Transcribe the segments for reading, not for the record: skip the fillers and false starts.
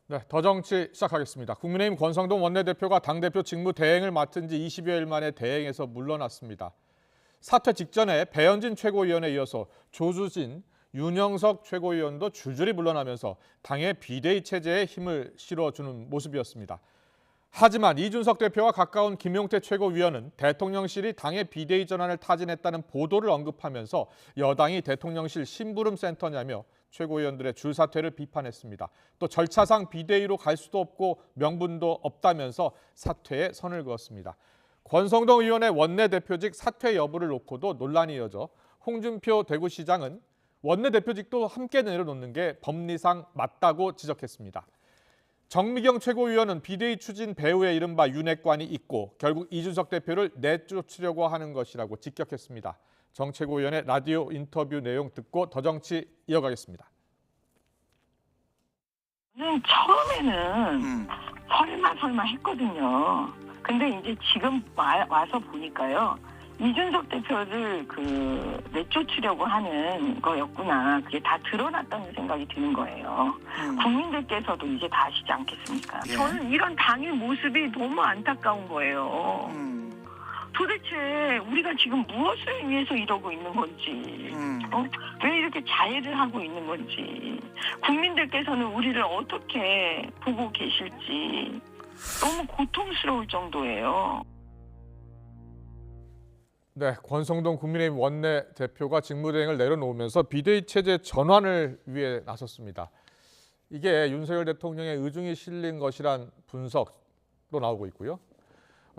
네, 더 정치 시작하겠습니다. 국민의힘 권성동 원내대표가 당대표 직무 대행을 맡은 지 20여일 만에 대행에서 물러났습니다. 사퇴 직전에 배현진 최고위원에 이어서 조수진, 윤영석 최고위원도 줄줄이 물러나면서 당의 비대위 체제에 힘을 실어주는 모습이었습니다. 하지만 이준석 대표와 가까운 김용태 최고위원은 대통령실이 당의 비대위 전환을 타진했다는 보도를 언급하면서 여당이 대통령실 심부름센터냐며 최고위원들의 줄사퇴를 비판했습니다. 또 절차상 비대위로 갈 수도 없고 명분도 없다면서 사퇴에 선을 그었습니다. 권성동 의원의 원내대표직 사퇴 여부를 놓고도 논란이 이어져 홍준표 대구시장은 원내대표직도 함께 내려놓는 게 법리상 맞다고 지적했습니다. 정미경 최고위원은 비대위 추진 배후에 이른바 윤핵관이 있고 결국 이준석 대표를 내쫓으려고 하는 것이라고 직격했습니다. 정 최고위원의 라디오 인터뷰 내용 듣고 더 정치 이어가겠습니다. 처음에는 설마 했거든요. 근데 이제 지금 와서 보니까요. 이준석 대표를 내쫓으려고 하는 거였구나. 그게 다 드러났다는 생각이 드는 거예요. 국민들께서도 이제 다 아시지 않겠습니까? 예. 저는 이런 당의 모습이 너무 안타까운 거예요. 도대체 우리가 지금 무엇을 위해서 이러고 있는 건지, 왜 이렇게 자해를 하고 있는 건지, 국민들께서는 우리를 어떻게 보고 계실지 너무 고통스러울 정도예요. 네, 권성동 국민의힘 원내대표가 직무대행을 내려놓으면서 비대위 체제 전환을 위해 나섰습니다. 이게 윤석열 대통령의 의중이 실린 것이란 분석도 나오고 있고요.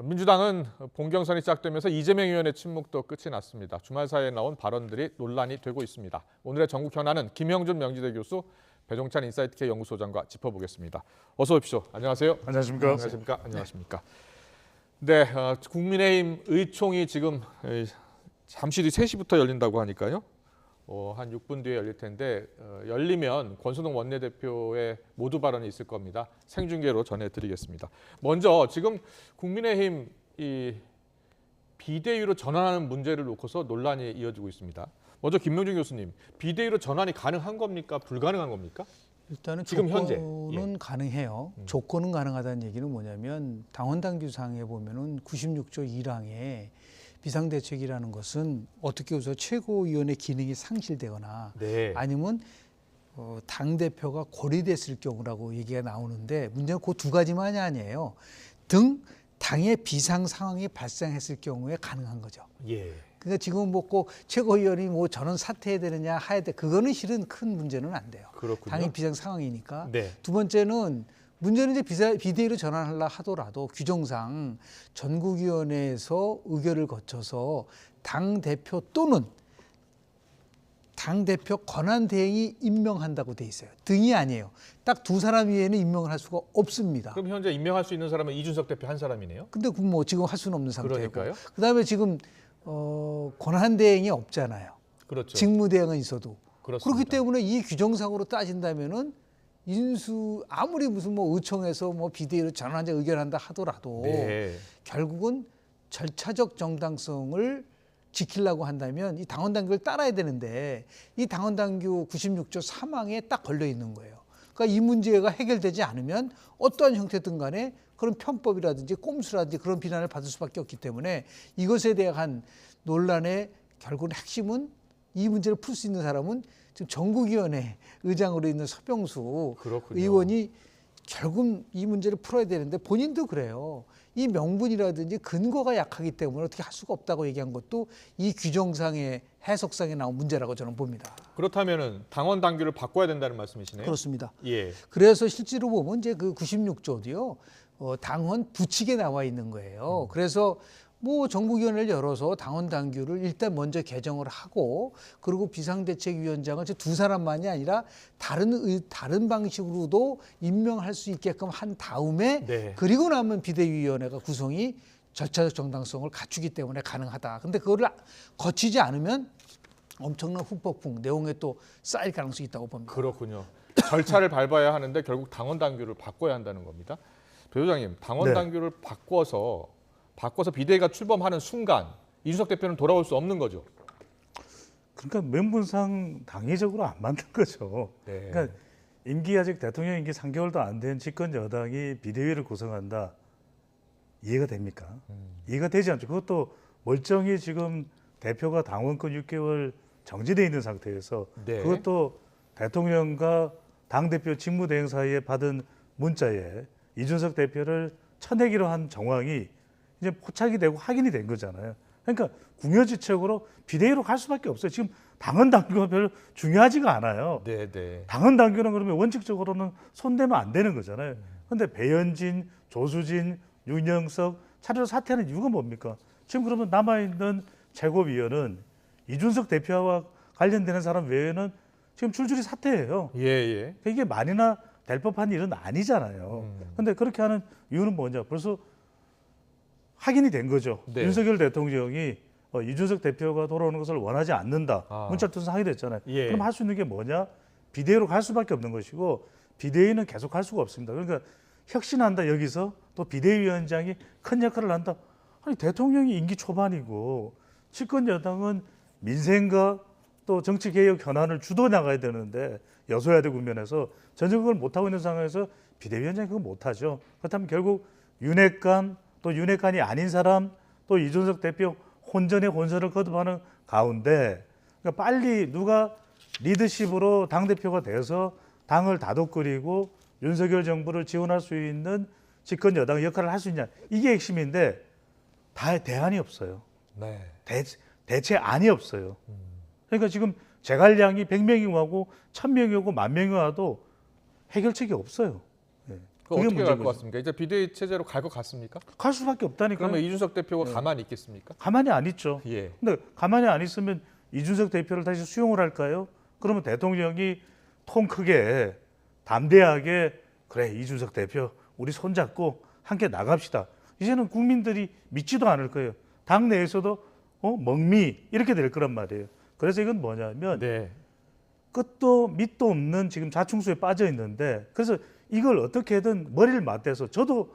민주당은 본경선이 시작되면서 이재명 의원의 침묵도 끝이 났습니다. 주말 사이에 나온 발언들이 논란이 되고 있습니다. 오늘의 전국 현안은 김형준 명지대 교수, 배종찬 인사이트K 연구소장과 짚어보겠습니다. 어서 오십시오. 안녕하세요. 안녕하십니까. 안녕하십니까. 안녕하십니까. 네, 국민의힘 의총이 지금 잠시 뒤 3시부터 열린다고 하니까요. 한 6분 뒤에 열릴 텐데 열리면 권성동 원내대표의 모두 발언이 있을 겁니다. 생중계로 전해드리겠습니다. 먼저 지금 국민의힘 이 비대위로 전환하는 문제를 놓고서 논란이 이어지고 있습니다. 먼저 김명준 교수님, 비대위로 전환이 가능한 겁니까? 불가능한 겁니까? 일단은 지금 현재 조건은 가능해요. 조건은 가능하다는 얘기는 뭐냐면 당원당규상에 보면은 96조 1항에 비상대책이라는 것은 어떻게 해서 최고위원의 기능이 상실되거나 네. 아니면 당대표가 고리됐을 경우라고 얘기가 나오는데 문제는 그 두 가지만이 아니에요. 당의 비상 상황이 발생했을 경우에 가능한 거죠. 예. 그러니까 지금 꼭 최고위원이 전원 사퇴해야 되느냐 해야 돼. 그거는 실은 큰 문제는 안 돼요. 그렇군요. 당연히 비상 상황이니까. 네. 두 번째는 문제는 이제 비대위로 전환하려 하더라도 규정상 전국위원회에서 의결을 거쳐서 당 대표 또는 당 대표 권한 대행이 임명한다고 돼 있어요. 등이 아니에요. 딱 두 사람 이외에는 임명을 할 수가 없습니다. 그럼 현재 임명할 수 있는 사람은 이준석 대표 한 사람이네요. 근데 지금 할 수는 없는 상태고. 그러니까요. 그다음에 지금 권한 대행이 없잖아요. 그렇죠. 직무 대행은 있어도. 그렇습니다. 그렇기 때문에 이 규정상으로 따진다면은 아무리 무슨 의총에서 비대위로 전환자 의결한다 하더라도 네. 결국은 절차적 정당성을 지키려고 한다면 이 당원당규를 따라야 되는데 이 당원당규 96조 3항에 딱 걸려 있는 거예요. 그러니까 이 문제가 해결되지 않으면 어떠한 형태든 간에 그런 편법이라든지 꼼수라든지 그런 비난을 받을 수밖에 없기 때문에 이것에 대한 논란의 결국은 핵심은 이 문제를 풀 수 있는 사람은 지금 전국위원회 의장으로 있는 서병수 그렇군요. 의원이 결국 이 문제를 풀어야 되는데 본인도 그래요. 이 명분이라든지 근거가 약하기 때문에 어떻게 할 수가 없다고 얘기한 것도 이 규정상의 해석상에 나온 문제라고 저는 봅니다. 그렇다면은 당원 당규를 바꿔야 된다는 말씀이시네요. 그렇습니다. 예. 그래서 실제로 보면 이제 그 96조도요. 당원 부칙에 나와 있는 거예요. 그래서 전국위원회를 열어서 당원 당규를 일단 먼저 개정을 하고 그리고 비상대책위원장을 두 사람만이 아니라 다른 방식으로도 임명할 수 있게끔 한 다음에 네. 그리고 나면 비대위원회가 구성이 절차적 정당성을 갖추기 때문에 가능하다. 근데 그거를 거치지 않으면 엄청난 후폭풍 내용에 또 쌓일 가능성이 있다고 봅니다. 그렇군요. 절차를 밟아야 하는데 결국 당원 당규를 바꿔야 한다는 겁니다. 배 소장님, 당원 네. 당규를 바꿔서 비대위가 출범하는 순간 이준석 대표는 돌아올 수 없는 거죠. 그러니까 명분상 당위적으로 안 만든 거죠. 네. 그러니까 임기 아직 대통령 임기 3개월도 안 된 집권 여당이 비대위를 구성한다. 이해가 됩니까? 이해가 되지 않죠. 그것도 멀쩡히 지금 대표가 당원권 6개월 정지돼 있는 상태에서 네. 그것도 대통령과 당대표 직무대행 사이에 받은 문자에 이준석 대표를 쳐내기로 한 정황이 이제 포착이 되고 확인이 된 거잖아요. 그러니까 궁여지책으로 비대위로 갈 수밖에 없어요. 지금 당헌 당규가 별로 중요하지가 않아요. 네, 네. 당헌 당규는 그러면 원칙적으로는 손대면 안 되는 거잖아요. 그런데 배현진, 조수진, 윤영석 차례로 사퇴하는 이유가 뭡니까? 지금 그러면 남아있는 최고위원은 이준석 대표와 관련되는 사람 외에는 지금 줄줄이 사퇴해요. 예, 예. 이게 말이나 될 법한 일은 아니잖아요. 그런데 그렇게 하는 이유는 뭐냐? 벌써 확인이 된 거죠. 네. 윤석열 대통령이 이준석 대표가 돌아오는 것을 원하지 않는다. 아. 문자 통해서 하게 됐잖아요. 예. 그럼 할 수 있는 게 뭐냐? 비대위로 갈 수밖에 없는 것이고 비대위는 계속 할 수가 없습니다. 그러니까 혁신한다 여기서 또 비대위원장이 큰 역할을 한다. 아니 대통령이 임기 초반이고 집권 여당은 민생과 또 정치개혁 현안을 주도 나가야 되는데 여소야대 국면에서 전혀 그걸 못하고 있는 상황에서 비대위원장이 그거 못하죠. 그렇다면 결국 윤핵관 또 윤핵관이 아닌 사람 또 이준석 대표 혼전에 혼선을 거듭하는 가운데 그러니까 빨리 누가 리더십으로 당대표가 돼서 당을 다독거리고 윤석열 정부를 지원할 수 있는 집권 여당의 역할을 할 수 있냐. 이게 핵심인데 다 대안이 없어요. 네. 대체안이 없어요. 그러니까 지금 재갈량이 100명이 오고 1000명이 오고 10,000명이 와도 해결책이 없어요. 네. 그 어떻게 갈 문제인 것 거죠. 같습니까? 이제 비대위 체제로 갈 것 같습니까? 갈 수밖에 없다니까요. 그러면 이준석 대표가 가만히 있겠습니까? 가만히 안 있죠. 예. 근데 가만히 안 있으면 이준석 대표를 다시 수용을 할까요? 그러면 대통령이 통 크게 담대하게 그래 이준석 대표 우리 손잡고 함께 나갑시다. 이제는 국민들이 믿지도 않을 거예요. 당 내에서도 멍미 이렇게 될 거란 말이에요. 그래서 이건 뭐냐면 네. 끝도 밑도 없는 지금 자충수에 빠져 있는데 그래서 이걸 어떻게든 머리를 맞대서 저도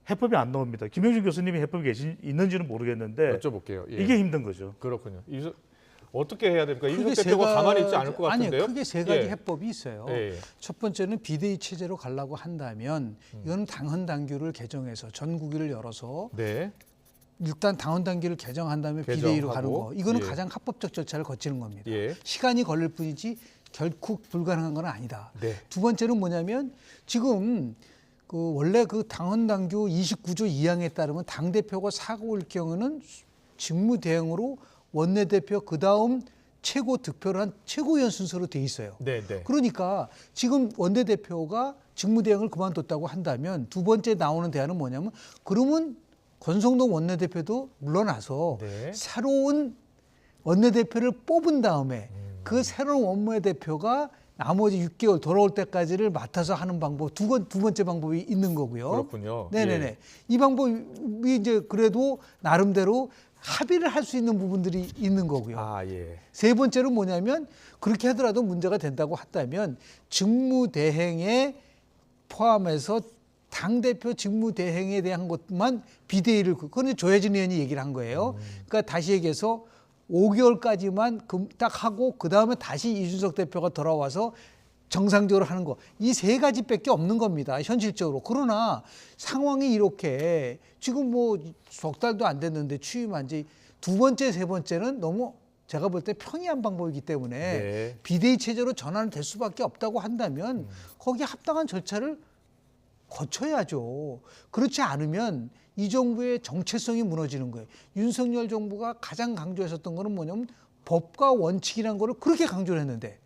해법이 안 나옵니다. 김영준 교수님이 해법이 있는지는 모르겠는데 여쭤볼게요. 예. 이게 힘든 거죠. 그렇군요. 어떻게 해야 됩니까? 크게 이준석 대표가 가만히 있지 않을 것 같은데요? 아니요, 크게 세 가지 예. 해법이 있어요. 예. 첫 번째는 비대위 체제로 가려고 한다면 이건 당헌 당규를 개정해서 전국위를 열어서 네. 일단 당헌 당규를 개정한 다음에 개정하고, 비대위로 가는 거. 이거는 예. 가장 합법적 절차를 거치는 겁니다. 예. 시간이 걸릴 뿐이지 결코 불가능한 건 아니다. 네. 두 번째는 뭐냐면 지금 원래 그 당헌 당규 29조 2항에 따르면 당 대표가 사고 올 경우는 직무 대행으로 원내대표 그다음 최고 득표를 한 최고위원 순서로 돼 있어요. 네, 네. 그러니까 지금 원내대표가 직무대행을 그만뒀다고 한다면 두 번째 나오는 대안은 뭐냐면 그러면 권성동 원내대표도 물러나서 네. 새로운 원내대표를 뽑은 다음에 그 새로운 원내대표가 나머지 6개월 돌아올 때까지를 맡아서 하는 방법 두 번째 방법이 있는 거고요. 그렇군요. 네네네. 예. 이 방법이 이제 그래도 나름대로 합의를 할 수 있는 부분들이 있는 거고요. 아, 예. 세 번째는 뭐냐면 그렇게 하더라도 문제가 된다고 한다면 직무대행에 포함해서 당대표 직무대행에 대한 것만 비대위를 그건 조혜진 의원이 얘기를 한 거예요. 그러니까 다시 얘기해서 5개월까지만 딱 하고 그다음에 다시 이준석 대표가 돌아와서 정상적으로 하는 거. 이 세 가지밖에 없는 겁니다. 현실적으로. 그러나 상황이 이렇게 지금 뭐 석 달도 안 됐는데 취임한 지 두 번째, 세 번째는 너무 제가 볼 때 평이한 방법이기 때문에 네. 비대위 체제로 전환될 수밖에 없다고 한다면 거기에 합당한 절차를 거쳐야죠. 그렇지 않으면 이 정부의 정체성이 무너지는 거예요. 윤석열 정부가 가장 강조했었던 거는 뭐냐면 법과 원칙이라는 거를 그렇게 강조를 했는데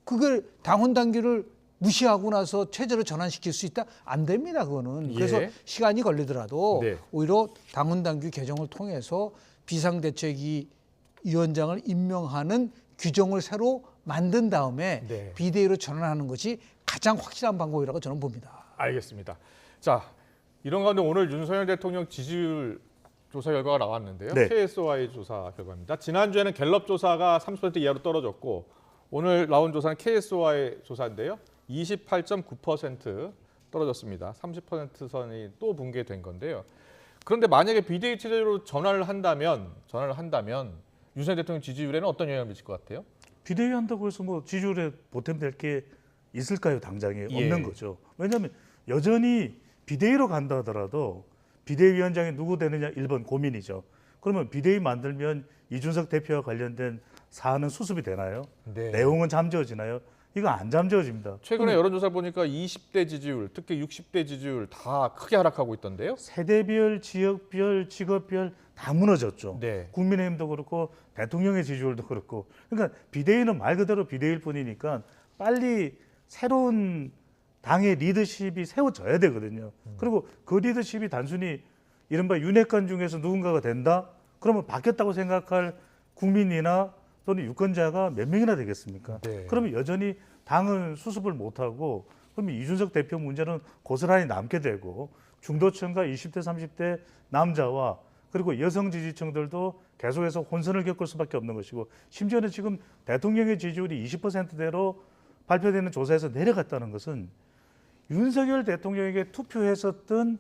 그걸 당헌 당규를 무시하고 나서 체제로 전환시킬 수 있다? 안 됩니다. 그거는. 예. 그래서 시간이 걸리더라도 네. 오히려 당헌 당규 개정을 통해서 비상대책위 위원장을 임명하는 규정을 새로 만든 다음에 네. 비대위로 전환하는 것이 가장 확실한 방법이라고 저는 봅니다. 알겠습니다. 자, 이런 가운데 오늘 윤석열 대통령 지지율 조사 결과가 나왔는데요. 네. KSOI 조사 결과입니다. 지난주에는 갤럽 조사가 30% 이하로 떨어졌고 오늘 나온 조사는 KSOI 조사인데요. 28.9% 떨어졌습니다. 30% 선이 또 붕괴된 건데요. 그런데 만약에 비대위 체제로 전환을 한다면 윤석열 대통령 지지율에는 어떤 영향을 미칠 것 같아요? 비대위 한다고 해서 뭐 지지율에 보탬될 게 있을까요? 당장에 예. 없는 거죠. 왜냐하면 여전히 비대위로 간다 하더라도 비대위원장이 누구 되느냐 1번 고민이죠. 그러면 비대위 만들면 이준석 대표와 관련된 사안은 수습이 되나요? 네. 내용은 잠재워지나요? 이거 안 잠재워집니다. 최근에 여론조사 보니까 20대 지지율, 특히 60대 지지율 다 크게 하락하고 있던데요. 세대별, 지역별, 직업별 다 무너졌죠. 네. 국민의힘도 그렇고 대통령의 지지율도 그렇고. 그러니까 비대위는 말 그대로 비대위일 뿐이니까 빨리 새로운 당의 리더십이 세워져야 되거든요. 그리고 그 리더십이 단순히 이른바 윤핵관 중에서 누군가가 된다? 그러면 바뀌었다고 생각할 국민이나 또는 유권자가 몇 명이나 되겠습니까? 네. 그러면 여전히 당은 수습을 못하고 그러면 이준석 대표 문제는 고스란히 남게 되고 중도층과 20대, 30대 남자와 그리고 여성 지지층들도 계속해서 혼선을 겪을 수밖에 없는 것이고 심지어는 지금 대통령의 지지율이 20%대로 발표되는 조사에서 내려갔다는 것은 윤석열 대통령에게 투표했었던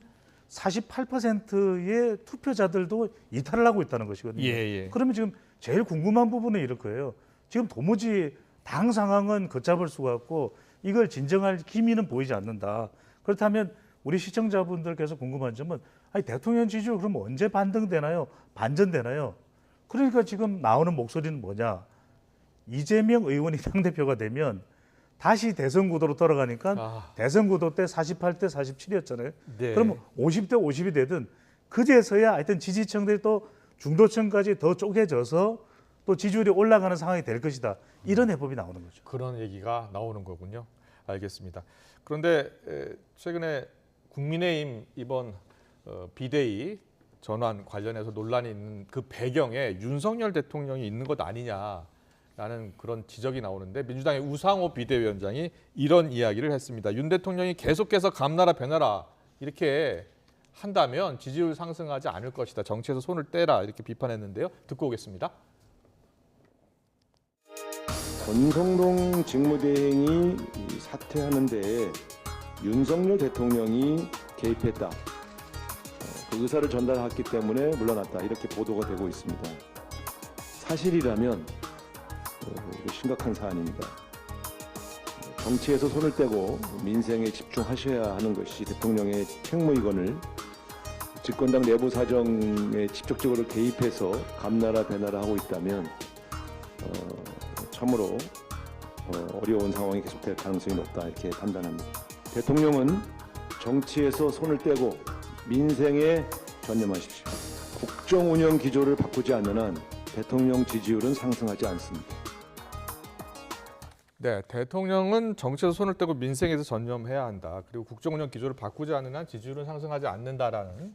48%의 투표자들도 이탈을 하고 있다는 것이거든요. 예. 그러면 지금 제일 궁금한 부분은 이럴 거예요. 지금 도무지 당 상황은 걷잡을 수가 없고 이걸 진정할 기미는 보이지 않는다. 그렇다면 우리 시청자분들께서 궁금한 점은 아니 대통령 지지율 그럼 언제 반등되나요? 반전되나요? 그러니까 지금 나오는 목소리는 뭐냐? 이재명 의원이 당대표가 되면 다시 대선 구도로 돌아가니까 대선 구도 때 48대 47이었잖아요. 네. 그러면 50대 50이 되든 그제서야 하여튼 지지층들이 또 중도층까지 더 쪼개져서 또 지지율이 올라가는 상황이 될 것이다. 이런 해법이 나오는 거죠. 그런 얘기가 나오는 거군요. 알겠습니다. 그런데 최근에 국민의힘 이번 비대위 전환 관련해서 논란이 있는 그 배경에 윤석열 대통령이 있는 것 아니냐라는 그런 지적이 나오는데 민주당의 우상호 비대위원장이 이런 이야기를 했습니다. 윤 대통령이 계속해서 감나라 배나라 이렇게 한다면 지지율 상승하지 않을 것이다. 정치에서 손을 떼라 이렇게 비판했는데요. 듣고 오겠습니다. 권성동 직무대행이 사퇴하는 데에 윤석열 대통령이 개입했다. 그 의사를 전달했기 때문에 물러났다. 이렇게 보도가 되고 있습니다. 사실이라면 심각한 사안입니다. 정치에서 손을 떼고 민생에 집중하셔야 하는 것이 대통령의 책무이건을 집권당 내부 사정에 직접적으로 개입해서 감나라 배나라 하고 있다면 참으로 어려운 상황이 계속될 가능성이 높다 이렇게 판단합니다. 대통령은 정치에서 손을 떼고 민생에 전념하십시오. 국정 운영 기조를 바꾸지 않는 한 대통령 지지율은 상승하지 않습니다. 네, 대통령은 정치에서 손을 떼고 민생에서 전념해야 한다. 그리고 국정운영 기조를 바꾸지 않는 한 지지율은 상승하지 않는다라는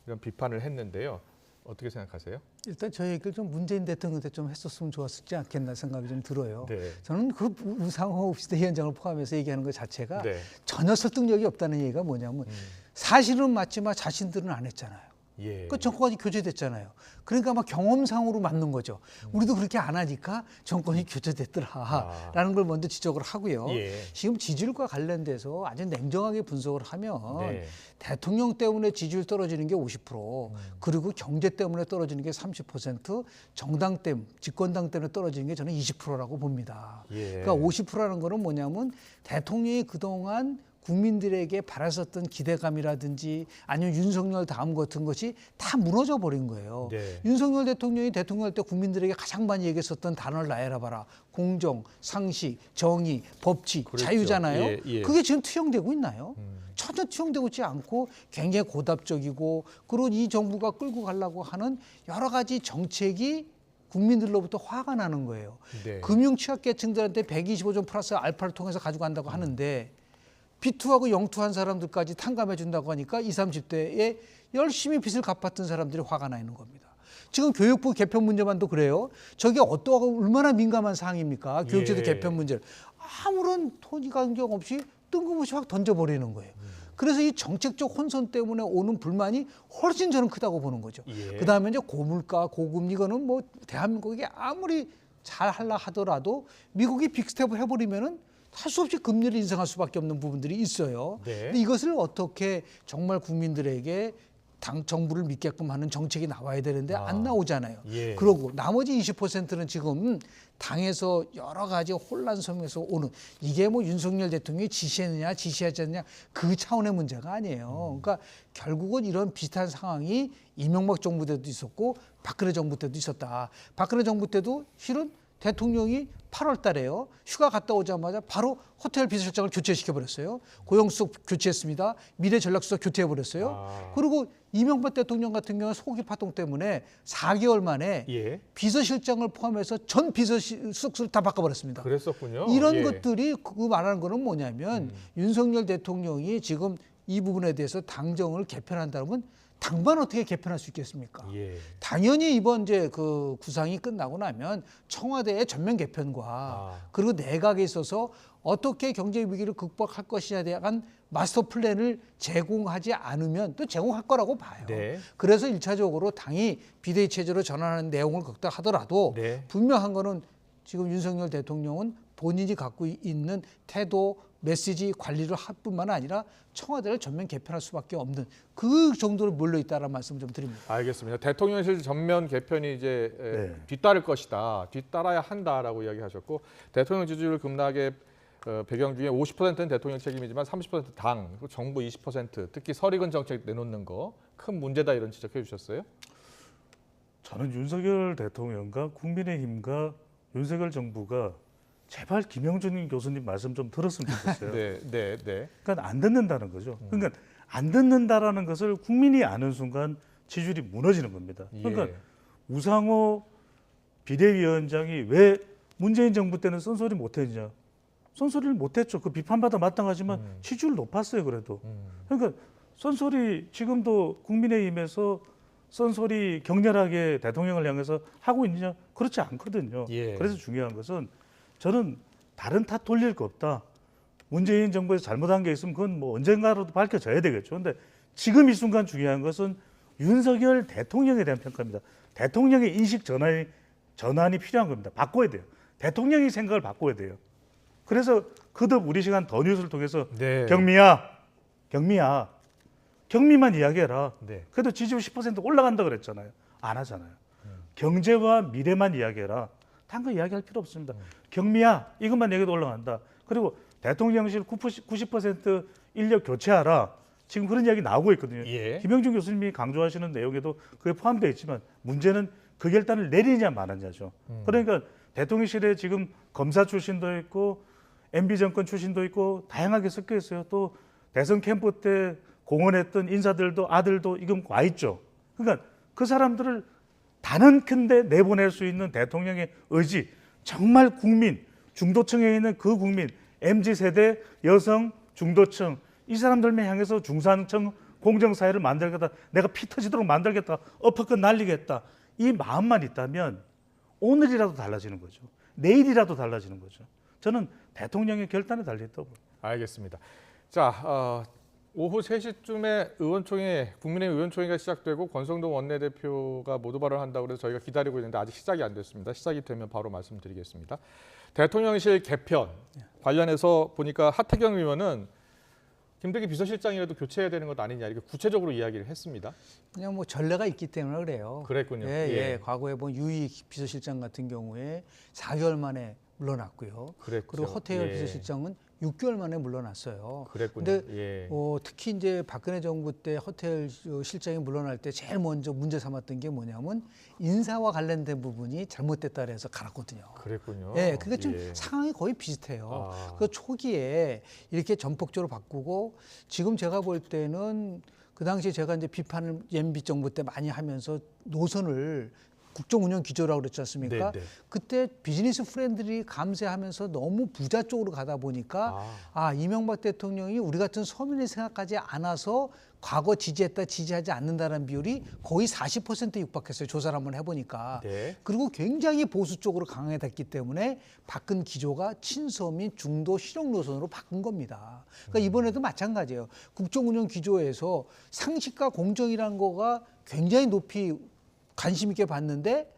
이런 비판을 했는데요. 어떻게 생각하세요? 일단 저 얘기를 좀 문재인 대통령한테 좀 했었으면 좋았지 않겠나 생각이 좀 들어요. 네. 저는 그 우상호 비대위원장을 포함해서 얘기하는 것 자체가 네. 전혀 설득력이 없다는 얘기가 뭐냐면 사실은 맞지만 자신들은 안 했잖아요. 예. 그 정권이 교체됐잖아요. 그러니까 막 경험상으로 맞는 거죠. 우리도 그렇게 안 하니까 정권이 교체됐더라라는 걸 먼저 지적을 하고요. 예. 지금 지지율과 관련돼서 아주 냉정하게 분석을 하면 네. 대통령 때문에 지지율 떨어지는 게 50%, 그리고 경제 때문에 떨어지는 게 30%, 정당 때문에, 집권당 때문에 떨어지는 게 저는 20%라고 봅니다. 예. 그러니까 50%라는 거는 뭐냐면 대통령이 그동안 국민들에게 바랐었던 기대감이라든지 아니면 윤석열 다음 같은 것이 다 무너져 버린 거예요. 네. 윤석열 대통령이 대통령할 때 국민들에게 가장 많이 얘기했었던 단어를 나열해봐라. 공정, 상식, 정의, 법치, 그랬죠. 자유잖아요. 예, 예. 그게 지금 투영되고 있나요? 전혀 투영되고 있지 않고 굉장히 고답적이고 그리고 이 정부가 끌고 가려고 하는 여러 가지 정책이 국민들로부터 화가 나는 거예요. 네. 금융 취약계층들한테 125점 플러스 알파를 통해서 가지고 간다고 하는데 비투하고 영투한 사람들까지 탕감해 준다고 하니까 20, 30대에 열심히 빚을 갚았던 사람들이 화가 나 있는 겁니다. 지금 교육부 개편 문제만도 그래요. 저게 얼마나 민감한 사항입니까? 교육제도 예. 개편 문제를. 아무런 토지강경 없이 뜬금없이 확 던져버리는 거예요. 그래서 이 정책적 혼선 때문에 오는 불만이 훨씬 저는 크다고 보는 거죠. 예. 그다음에 이제 고물가, 고금리 이거는 뭐 대한민국이 아무리 잘 하려 하더라도 미국이 빅스텝을 해버리면은 할 수 없이 금리를 인상할 수밖에 없는 부분들이 있어요. 네. 근데 이것을 어떻게 정말 국민들에게 정부를 믿게끔 하는 정책이 나와야 되는데 안 나오잖아요. 예. 그러고 나머지 20%는 지금 당에서 여러 가지 혼란 속에서 오는, 이게 뭐 윤석열 대통령이 지시했느냐 지시하지 않느냐 그 차원의 문제가 아니에요. 그러니까 결국은 이런 비슷한 상황이 이명박 정부 때도 있었고 박근혜 정부 때도 있었다. 박근혜 정부 때도 실은 대통령이 8월 달에요. 휴가 갔다 오자마자 바로 호텔 비서실장을 교체시켜버렸어요. 고용수석 교체했습니다. 미래전략수석 교체해버렸어요. 그리고 이명박 대통령 같은 경우는 소고기 파동 때문에 4개월 만에 예. 비서실장을 포함해서 전 비서실수석을 다 바꿔버렸습니다. 그랬었군요. 이런 예. 것들이 그 말하는 거는 뭐냐면 윤석열 대통령이 지금 이 부분에 대해서 당정을 개편한다면 당만 어떻게 개편할 수 있겠습니까? 예. 당연히 이번 이제 그 구상이 끝나고 나면 청와대의 전면 개편과 그리고 내각에 있어서 어떻게 경제 위기를 극복할 것이냐에 대한 마스터 플랜을 제공하지 않으면 또 제공할 거라고 봐요. 네. 그래서 1차적으로 당이 비대위 체제로 전환하는 내용을 걱정하더라도 네. 분명한 거는 지금 윤석열 대통령은 본인이 갖고 있는 태도, 메시지 관리를 할 뿐만 아니라 청와대를 전면 개편할 수밖에 없는 그 정도로 몰려 있다는 말씀을 좀 드립니다. 알겠습니다. 대통령실 전면 개편이 이제 네. 뒤따를 것이다. 뒤따라야 한다라고 이야기하셨고 대통령 지지율 급락의 배경 중에 50%는 대통령 책임이지만 30% 당, 그리고 정부 20%, 특히 설익은 정책 내놓는 거 큰 문제다 이런 지적해 주셨어요. 저는 윤석열 대통령과 국민의힘과 윤석열 정부가 제발 김영준 교수님 말씀 좀 들었으면 좋겠어요. 네. 그러니까 안 듣는다는 거죠. 그러니까 안 듣는다라는 것을 국민이 아는 순간 지지율이 무너지는 겁니다. 그러니까 예. 우상호 비대위원장이 왜 문재인 정부 때는 쓴소리 못했냐? 쓴소리를 못했죠. 그 비판받아 마땅하지만 지지율 높았어요. 그래도. 그러니까 쓴소리 지금도 국민의힘에서 쓴소리 격렬하게 대통령을 향해서 하고 있느냐? 그렇지 않거든요. 예. 그래서 중요한 것은 저는 다른 탓 돌릴 거 없다. 문재인 정부에서 잘못한 게 있으면 그건 뭐 언젠가라도 밝혀져야 되겠죠. 그런데 지금 이 순간 중요한 것은 윤석열 대통령에 대한 평가입니다. 대통령의 인식 전환이 필요한 겁니다. 바꿔야 돼요. 대통령이 생각을 바꿔야 돼요. 그래서 그듭 우리 시간 더 뉴스를 통해서 네. 경미만 이야기해라. 네. 그래도 지지율 10% 올라간다 그랬잖아요. 안 하잖아요. 경제와 미래만 이야기해라. 다른 거 이야기할 필요 없습니다. 경미야 이것만 얘기해도 올라간다. 그리고 대통령실 90% 인력 교체하라. 지금 그런 이야기 나오고 있거든요. 예. 김영준 교수님이 강조하시는 내용에도 그게 포함되어 있지만 문제는 그 결단을 내리냐 마느냐죠. 그러니까 대통령실에 지금 검사 출신도 있고 MB 정권 출신도 있고 다양하게 섞여 있어요. 또 대선 캠프 때 공헌했던 인사들도 아들도 이건 와 있죠. 그러니까 그 사람들을 단언컨대 내보낼 수 있는 대통령의 의지, 정말 국민, 중도층에 있는 그 국민, MZ세대, 여성, 중도층 이 사람들만 향해서 중산층 공정사회를 만들겠다, 내가 피 터지도록 만들겠다, 엎어컷 날리겠다 이 마음만 있다면 오늘이라도 달라지는 거죠. 내일이라도 달라지는 거죠. 저는 대통령의 결단에 달려있다고 봅니다. 알겠습니다. 자, 오후 3시쯤에 국민의힘 의원총회가 시작되고 권성동 원내대표가 모두 발언한다고 해서 저희가 기다리고 있는데 아직 시작이 안 됐습니다. 시작이 되면 바로 말씀드리겠습니다. 대통령실 개편 관련해서 보니까 하태경 의원은 김대기 비서실장이라도 교체해야 되는 것 아니냐 이렇게 구체적으로 이야기를 했습니다. 그냥 뭐 전례가 있기 때문에 그래요. 그랬군요. 예. 과거에 본 유이 비서실장 같은 경우에 4개월 만에 물러났고요. 그랬죠. 그리고 허태열 예. 비서실장은 6개월 만에 물러났어요. 그랬군요. 근데 예. 특히 이제 박근혜 정부 때 허태열 실장이 물러날 때 제일 먼저 문제 삼았던 게 뭐냐면 인사와 관련된 부분이 잘못됐다 그래서 갈았거든요. 그랬군요. 예, 그게 좀 예. 상황이 거의 비슷해요. 아. 그 초기에 이렇게 전폭적으로 바꾸고 지금 제가 볼 때는 그 당시에 제가 이제 비판을 MB 정부 때 많이 하면서 노선을 국정운영 기조라고 그랬지 않습니까? 네. 그때 비즈니스 프렌들이 감세하면서 너무 부자 쪽으로 가다 보니까 이명박 대통령이 우리 같은 서민의 생각하지 않아서 과거 지지했다 지지하지 않는다는 비율이 거의 40% 육박했어요. 조사를 한번 해보니까. 네. 그리고 굉장히 보수 쪽으로 강해졌기 때문에 바꾼 기조가 친서민 중도 실용 노선으로 바꾼 겁니다. 그러니까 이번에도 마찬가지예요. 국정운영 기조에서 상식과 공정이라는 거가 굉장히 높이 관심 있게 봤는데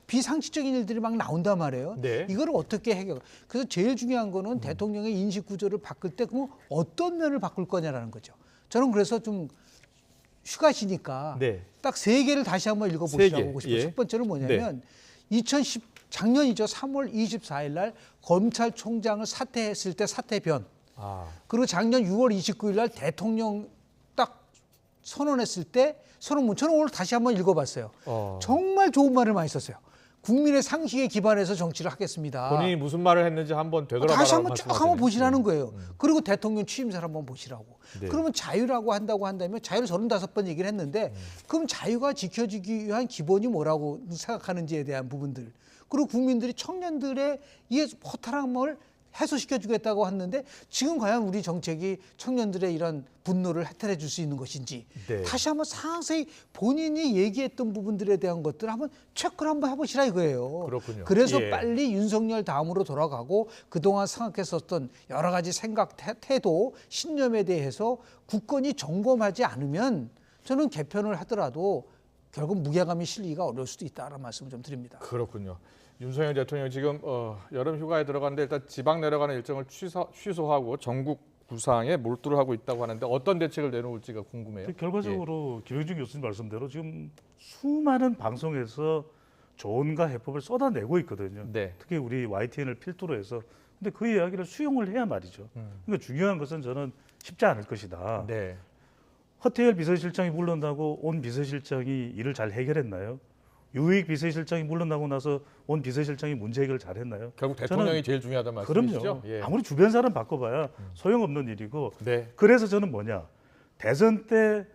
비상식적인 일들이 막 나온단 말이에요. 네. 이걸 어떻게 해결? 그래서 제일 중요한 거는 대통령의 인식 구조를 바꿀 때 그럼 어떤 면을 바꿀 거냐라는 거죠. 저는 그래서 좀 휴가시니까 네. 딱 세 개를 다시 한번 세 개. 읽어보시라고 하고 싶어요. 예. 첫 번째는 뭐냐면 작년이죠. 3월 24일 날 검찰총장을 사퇴했을 때 사퇴변. 아, 그리고 작년 6월 29일 날 대통령 딱 선언했을 때 선언문. 저는 오늘 다시 한번 읽어봤어요. 정말 좋은 말을 많이 썼어요. 국민의 상식에 기반해서 정치를 하겠습니다. 본인이 무슨 말을 했는지 한번 되돌아봐라. 다시 한번 쭉 한번 보시라는 거예요. 거예요. 그리고 대통령 취임사를 한번 보시라고. 네. 그러면 자유라고 한다고 한다면 자유를 35번 얘기를 했는데 그럼 자유가 지켜지기 위한 기본이 뭐라고 생각하는지에 대한 부분들. 그리고 국민들이 청년들의 이 허탈함을 해소시켜주겠다고 했는데 지금 과연 우리 정책이 청년들의 이런 분노를 해탈해 줄 수 있는 것인지 네. 다시 한번 상세히 본인이 얘기했던 부분들에 대한 것들을 한번 체크를 한번 해보시라 이거예요. 그렇군요. 그래서 예. 빨리 윤석열 다음으로 돌아가고 그동안 생각했었던 여러 가지 생각, 태도, 신념에 대해서 굳건히 점검하지 않으면 저는 개편을 하더라도 결국 무게감이 실리기가 어려울 수도 있다는 말씀을 좀 드립니다. 그렇군요. 윤석열 대통령이 지금 여름 휴가에 들어갔는데 일단 지방 내려가는 일정을 취소하고 전국 구상에 몰두를 하고 있다고 하는데 어떤 대책을 내놓을지가 궁금해요. 결과적으로 김영준 교수님 말씀대로 지금 수많은 방송에서 조언과 해법을 쏟아내고 있거든요. 네. 특히 우리 YTN을 필두로 해서. 근데 그 이야기를 수용을 해야 말이죠. 그러니까 중요한 것은 저는 쉽지 않을 것이다. 네. 허태열 비서실장이 물러나고 온 비서실장이 일을 잘 해결했나요? 유익 비서실장이 물러나고 나서 온 비서실장이 문제 해결을 잘했나요? 결국 대통령이 제일 중요하다는 말씀이시죠? 그럼요. 예. 아무리 주변 사람 바꿔봐야 소용없는 일이고. 네. 그래서 저는 뭐냐, 대선 때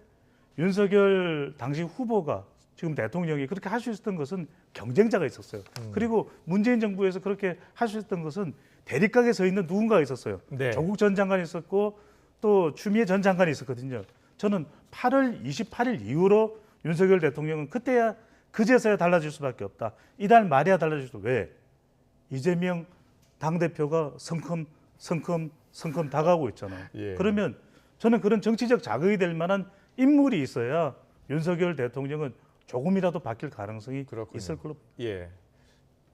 윤석열 당시 후보가 지금 대통령이 그렇게 할 수 있었던 것은 경쟁자가 있었어요. 그리고 문재인 정부에서 그렇게 할 수 있었던 것은 대립각에 서 있는 누군가가 있었어요. 네. 조국 전 장관이 있었고 또 추미애 전 장관이 있었거든요. 저는 8월 28일 이후로 윤석열 대통령은 그때야 그제서야 달라질 수밖에 없다. 이달 말이야 달라질 수. 왜? 이재명 당대표가 성큼 다가오고 있잖아요. 예. 그러면 저는 그런 정치적 자극이 될 만한 인물이 있어야 윤석열 대통령은 조금이라도 바뀔 가능성이 그렇군요. 있을 걸로. 예.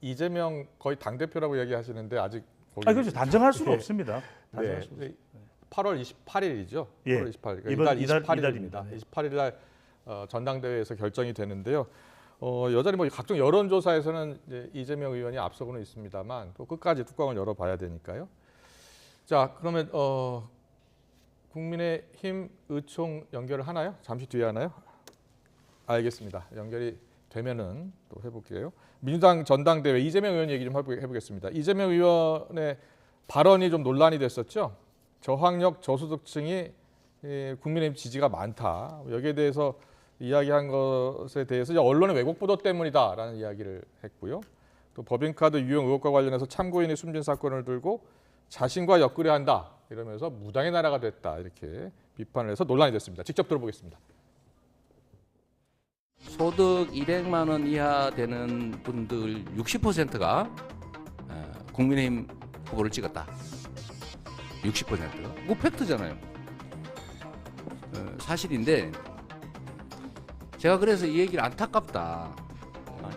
이재명 거의 당 대표라고 얘기하시는데 아직 거기 그렇죠. 단정할 수가 예. 없습니다. 단정할 수가 없어요. 8월 28일이죠. 예. 8월 28일. 그러니까 이달, 이달 이달, 28일입니다. 이달입니다. 28일 날 전당대회에서 결정이 되는데요. 여전히 뭐 각종 여론조사에서는 이제 이재명 의원이 앞서고는 있습니다만 또 끝까지 뚜껑을 열어봐야 되니까요. 자, 그러면 국민의힘 의총 연결을 하나요? 잠시 뒤에 하나요? 알겠습니다. 연결이 되면은 또 해볼게요. 민주당 전당대회 이재명 의원 얘기 좀 해보겠습니다. 이재명 의원의 발언이 좀 논란이 됐었죠. 저학력 저소득층이 국민의힘 지지가 많다. 여기에 대해서 이야기한 것에 대해서 이제 언론의 왜곡 보도 때문이다라는 이야기를 했고요. 또 법인카드 유용 의혹과 관련해서 참고인이 숨진 사건을 들고 자신과 엮으려한다 이러면서 무당의 나라가 됐다 이렇게 비판을 해서 논란이 됐습니다. 직접 들어보겠습니다. 소득 200만 원 이하 되는 분들 60%가 국민의힘 후보를 찍었다. 60%가. 뭐 팩트잖아요. 사실인데 제가 그래서 이 얘기를 안타깝다.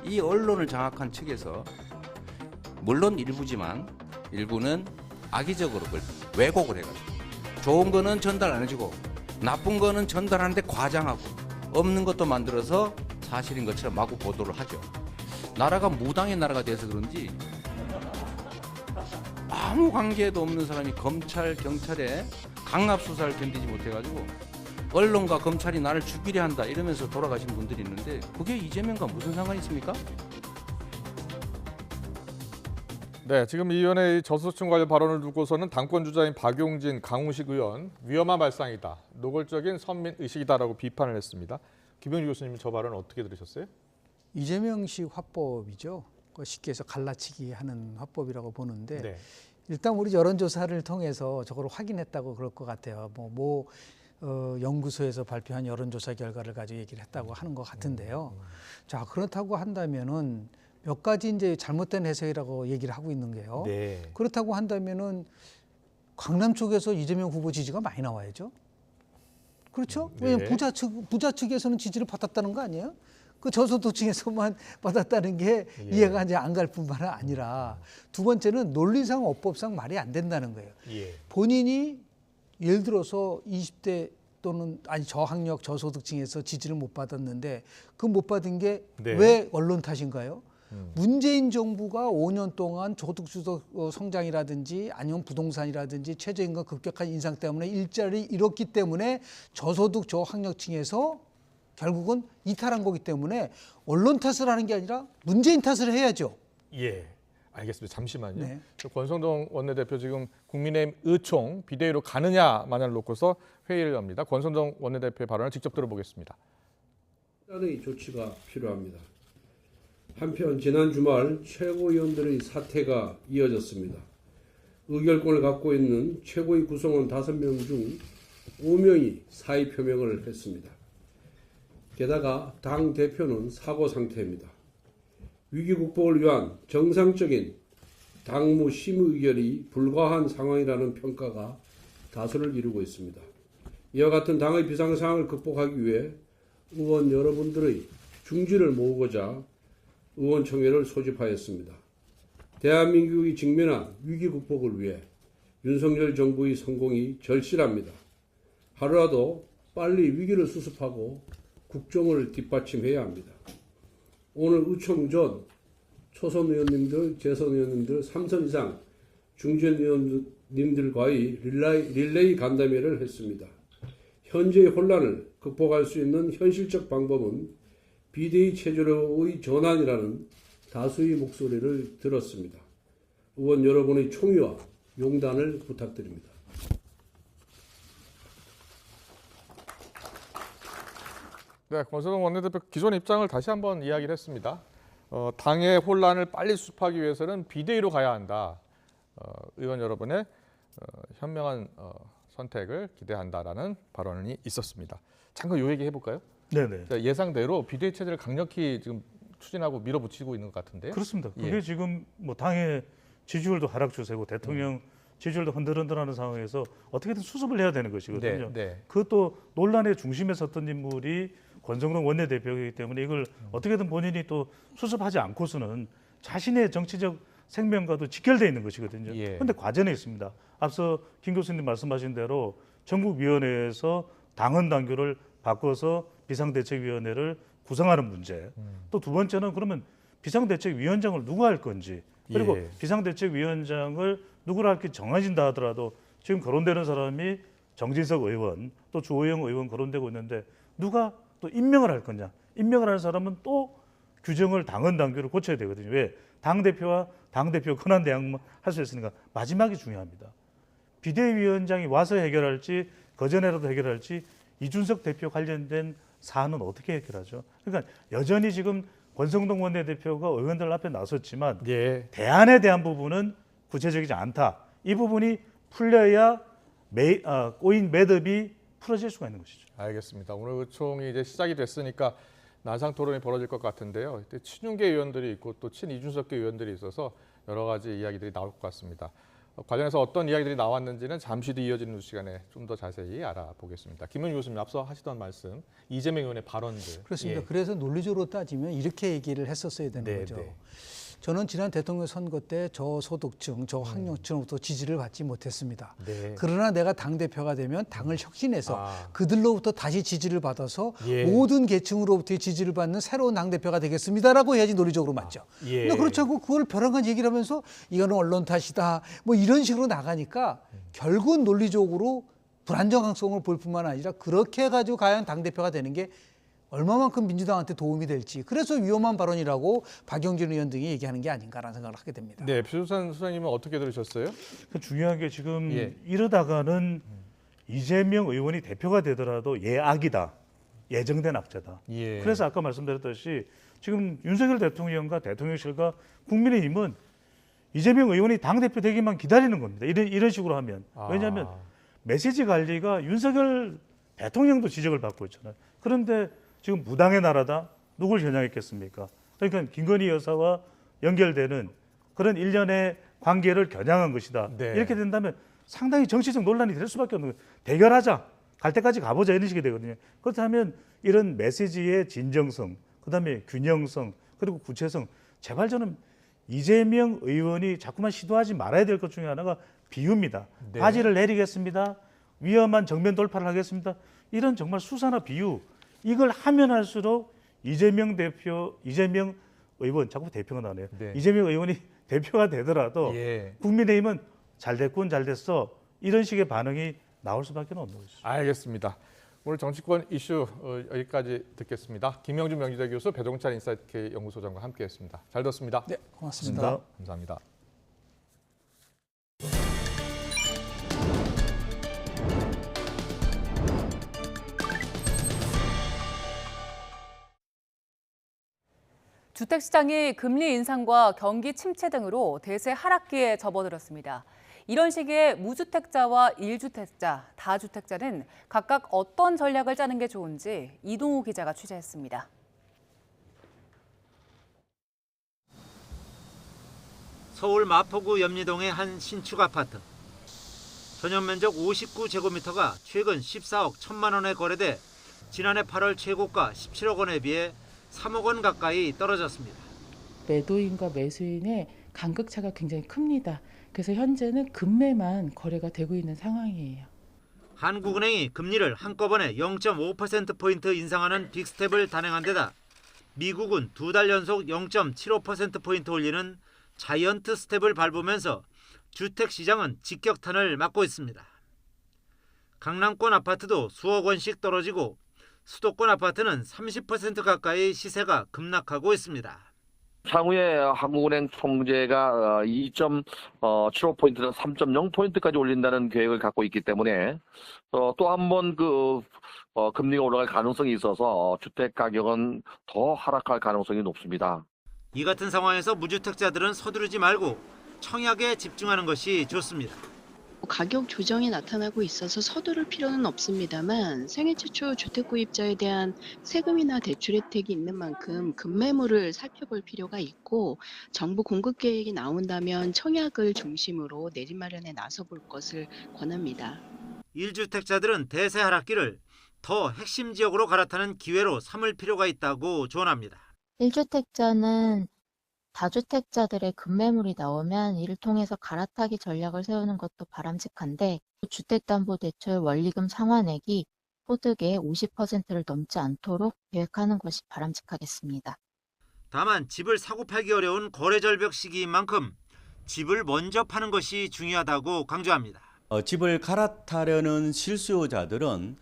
이 언론을 장악한 측에서 물론 일부지만 일부는 악의적으로 그걸 왜곡을 해가지고 좋은 거는 전달 안 해주고 나쁜 거는 전달하는데 과장하고 없는 것도 만들어서 사실인 것처럼 마구 보도를 하죠. 나라가 무당의 나라가 돼서 그런지 아무 관계도 없는 사람이 검찰, 경찰의 강압 수사를 견디지 못해가지고 언론과 검찰이 나를 죽이려 한다 이러면서 돌아가신 분들이 있는데 그게 이재명과 무슨 상관이 있습니까? 네, 지금 이 의원의 저소득층 관련 발언을 두고서는 당권 주자인 박용진, 강훈식 의원 위험한 발상이다. 노골적인 선민 의식이다라고 비판을 했습니다. 김영주 교수님 저 발언 어떻게 들으셨어요? 이재명식 화법이죠. 쉽게 해서 갈라치기 하는 화법이라고 보는데 네. 일단 우리 여론조사를 통해서 저걸 확인했다고 그럴 것 같아요. 연구소에서 발표한 여론조사 결과를 가지고 얘기를 했다고 하는 것 같은데요. 자, 그렇다고 한다면은 몇 가지 이제 잘못된 해석이라고 얘기를 하고 있는 게요. 네. 그렇다고 한다면은 강남 쪽에서 이재명 후보 지지가 많이 나와야죠. 그렇죠? 네. 왜냐면 부자 측에서는 지지를 받았다는 거 아니에요? 그 저소득층에서만 받았다는 게 예. 이해가 이제 안 갈 뿐만 아니라 두 번째는 논리상 업법상 말이 안 된다는 거예요. 예. 본인이 예를 들어서 20대 또는 아니 저학력 저소득층에서 지지를 못 받았는데 그 못 받은 게 네. 왜 언론 탓인가요? 문재인 정부가 5년 동안 소득주도 성장이라든지 아니면 부동산이라든지 최저임금 급격한 인상 때문에 일자리 잃었기 때문에 저소득 저학력층에서 결국은 이탈한 거기 때문에 언론 탓을 하는 게 아니라 문재인 탓을 해야죠. 예, 알겠습니다. 잠시만요. 네. 권성동 원내대표 지금 국민의힘 의총 비대위로 가느냐 마냐를 놓고서 회의를 합니다. 권성동 원내대표의 발언을 직접 들어보겠습니다. 의 조치가 필요합니다. 한편 지난 주말 최고위원들의 사퇴가 이어졌습니다. 의결권을 갖고 있는 최고위 구성원 5명 중 5명이 사의 표명을 했습니다. 게다가 당 대표는 사고 상태입니다. 위기 극복을 위한 정상적인 당무 심의 의결이 불가한 상황이라는 평가가 다수를 이루고 있습니다. 이와 같은 당의 비상 상황을 극복하기 위해 의원 여러분들의 중지를 모으고자 의원총회를 소집하였습니다. 대한민국이 직면한 위기 극복을 위해 윤석열 정부의 성공이 절실합니다. 하루라도 빨리 위기를 수습하고 국정을 뒷받침해야 합니다. 오늘 의총 전 초선 의원님들, 재선 의원님들 3선 이상 중진 의원님들과의 릴레이 간담회를 했습니다. 현재의 혼란을 극복할 수 있는 현실적 방법은 비대위 체제로의 전환이라는 다수의 목소리를 들었습니다. 의원 여러분의 총의와 용단을 부탁드립니다. 네, 권성동 원내대표 기존 입장을 다시 한번 이야기를 했습니다. 당의 혼란을 빨리 수습하기 위해서는 비대위로 가야 한다. 의원 여러분의 현명한 선택을 기대한다라는 발언이 있었습니다. 잠깐 요 얘기 해볼까요? 네네. 예상대로 비대위 체제를 강력히 지금 추진하고 밀어붙이고 있는 것 같은데요. 그렇습니다. 그게 예. 지금 뭐 당의 지지율도 하락 추세고 대통령 지지율도 흔들흔들하는 상황에서 어떻게든 수습을 해야 되는 것이거든요. 네. 그것도 논란의 중심에 섰던 인물이 권성동 원내대표이기 때문에 이걸 어떻게든 본인이 또 수습하지 않고서는 자신의 정치적 생명과도 직결되어 있는 것이거든요. 그런데 예. 과제는 있습니다. 앞서 김 교수님 말씀하신 대로 전국위원회에서 당헌 당규를 바꿔서 비상대책위원회를 구성하는 문제. 또 두 번째는 그러면 비상대책위원장을 누가 할 건지, 그리고 예. 비상대책위원장을 누구를 할지 정해진다 하더라도 지금 거론되는 사람이 정진석 의원, 또 주호영 의원 거론되고 있는데 누가 또 임명을 할 거냐. 임명을 하는 사람은 또 규정을 당헌 당규를 고쳐야 되거든요. 왜? 당대표와 당대표 권한 대항만 할 수 있으니까 마지막이 중요합니다. 비대위원장이 와서 해결할지 그전에라도 해결할지 이준석 대표 관련된 사안은 어떻게 해결하죠? 그러니까 여전히 지금 권성동 원내대표가 의원들 앞에 나섰지만 예. 대안에 대한 부분은 구체적이지 않다. 이 부분이 풀려야 꼬인 매듭이 풀어질 수가 있는 것이죠. 알겠습니다. 오늘 의총이 이제 시작이 됐으니까 난상 토론이 벌어질 것 같은데요. 이때 친윤계 의원들이 있고 또 친이준석계 의원들이 있어서 여러 가지 이야기들이 나올 것 같습니다. 관련해서 어떤 이야기들이 나왔는지는 잠시 뒤 이어지는 시간에 좀 더 자세히 알아보겠습니다. 김은희 교수님 앞서 하시던 말씀, 이재명 의원의 발언들. 그렇습니다. 예. 그래서 논리적으로 따지면 이렇게 얘기를 했었어야 되는 네, 거죠. 네. 저는 지난 대통령 선거 때 저소득층, 저학력층으로부터 지지를 받지 못했습니다. 네. 그러나 내가 당대표가 되면 당을 혁신해서 그들로부터 다시 지지를 받아서 예. 모든 계층으로부터의 지지를 받는 새로운 당대표가 되겠습니다라고 해야지 논리적으로 맞죠. 예. 근데 그렇지 않고 그걸 벼랑간 얘기를 하면서 이거는 언론 탓이다 뭐 이런 식으로 나가니까 결국은 논리적으로 불안정성을 볼 뿐만 아니라 그렇게 해가지고 과연 당대표가 되는 게 얼마만큼 민주당한테 도움이 될지, 그래서 위험한 발언이라고 박영진 의원 등이 얘기하는 게 아닌가라는 생각을 하게 됩니다. 네, 표준산 소장님은 어떻게 들으셨어요? 그 중요한 게 지금 예. 이러다가는 이재명 의원이 대표가 되더라도 예악이다. 예정된 악재다. 예. 그래서 아까 말씀드렸듯이 지금 윤석열 대통령과 대통령실과 국민의힘은 이재명 의원이 당대표 되기만 기다리는 겁니다. 이런 식으로 하면. 왜냐하면 메시지 관리가 윤석열 대통령도 지적을 받고 있잖아요. 그런데 지금 무당의 나라다. 누굴 겨냥했겠습니까? 그러니까 김건희 여사와 연결되는 그런 일련의 관계를 겨냥한 것이다. 네. 이렇게 된다면 상당히 정치적 논란이 될 수밖에 없는 거예요. 대결하자. 갈 때까지 가보자 이런 식이 되거든요. 그렇다면 이런 메시지의 진정성, 그다음에 균형성, 그리고 구체성. 제발 저는 이재명 의원이 자꾸만 시도하지 말아야 될 것 중에 하나가 비유입니다. 네. 바지를 내리겠습니다. 위험한 정면 돌파를 하겠습니다. 이런 정말 수사나 비유 이걸 하면 할수록 이재명 의원 자꾸 대표가 나네요. 네. 이재명 의원이 대표가 되더라도 예. 국민의힘은 잘 됐군 잘 됐어 이런 식의 반응이 나올 수밖에 없는 거죠. 알겠습니다. 오늘 정치권 이슈 여기까지 듣겠습니다. 김영준 명지대 교수, 배종찬 인사이트 연구소장과 함께했습니다. 잘 들었습니다. 네, 고맙습니다. 감사합니다. 주택시장이 금리 인상과 경기 침체 등으로 대세 하락기에 접어들었습니다. 이런 시기에 무주택자와 1주택자, 다주택자는 각각 어떤 전략을 짜는 게 좋은지 이동우 기자가 취재했습니다. 서울 마포구 염리동의 한 신축 아파트. 전용 면적 59제곱미터가 최근 14억 1천만 원에 거래돼 지난해 8월 최고가 17억 원에 비해 3억 원 가까이 떨어졌습니다. 매도인과 매수인의 간극차가 굉장히 큽니다. 그래서 현재는 금매만 거래가 되고 있는 상황이에요. 한국은행이 금리를 한꺼번에 0.5%포인트 인상하는 빅스텝을 단행한 데다 미국은 2달 연속 0.75%포인트 올리는 자이언트 스텝을 밟으면서 주택시장은 직격탄을 맞고 있습니다. 강남권 아파트도 수억 원씩 떨어지고 수도권 아파트는 30% 가까이 시세가 급락하고 있습니다. 향후에 한국은행 총재가 2.75포인트에서 3.0포인트까지 올린다는 계획을 갖고 있기 때문에 또 한 번 금리가 올라갈 가능성이 있어서 주택 가격은 더 하락할 가능성이 높습니다. 이 같은 상황에서 무주택자들은 서두르지 말고 청약에 집중하는 것이 좋습니다. 가격 조정이 나타나고 있어서 서두를 필요는 없습니다만 생애 최초 주택 구입자에 대한 세금이나 대출 혜택이 있는 만큼 급매물을 살펴볼 필요가 있고 정부 공급 계획이 나온다면 청약을 중심으로 내 집 마련에 나서볼 것을 권합니다. 1주택자들은 대세 하락기를 더 핵심 지역으로 갈아타는 기회로 삼을 필요가 있다고 조언합니다. 1주택자는 다주택자들의 급매물이 나오면 이를 통해서 갈아타기 전략을 세우는 것도 바람직한데 주택담보대출 원리금 상환액이 소득의 50%를 넘지 않도록 계획하는 것이 바람직하겠습니다. 다만 집을 사고 팔기 어려운 거래 절벽 시기인 만큼 집을 먼저 파는 것이 중요하다고 강조합니다. 집을 갈아타려는 실수요자들은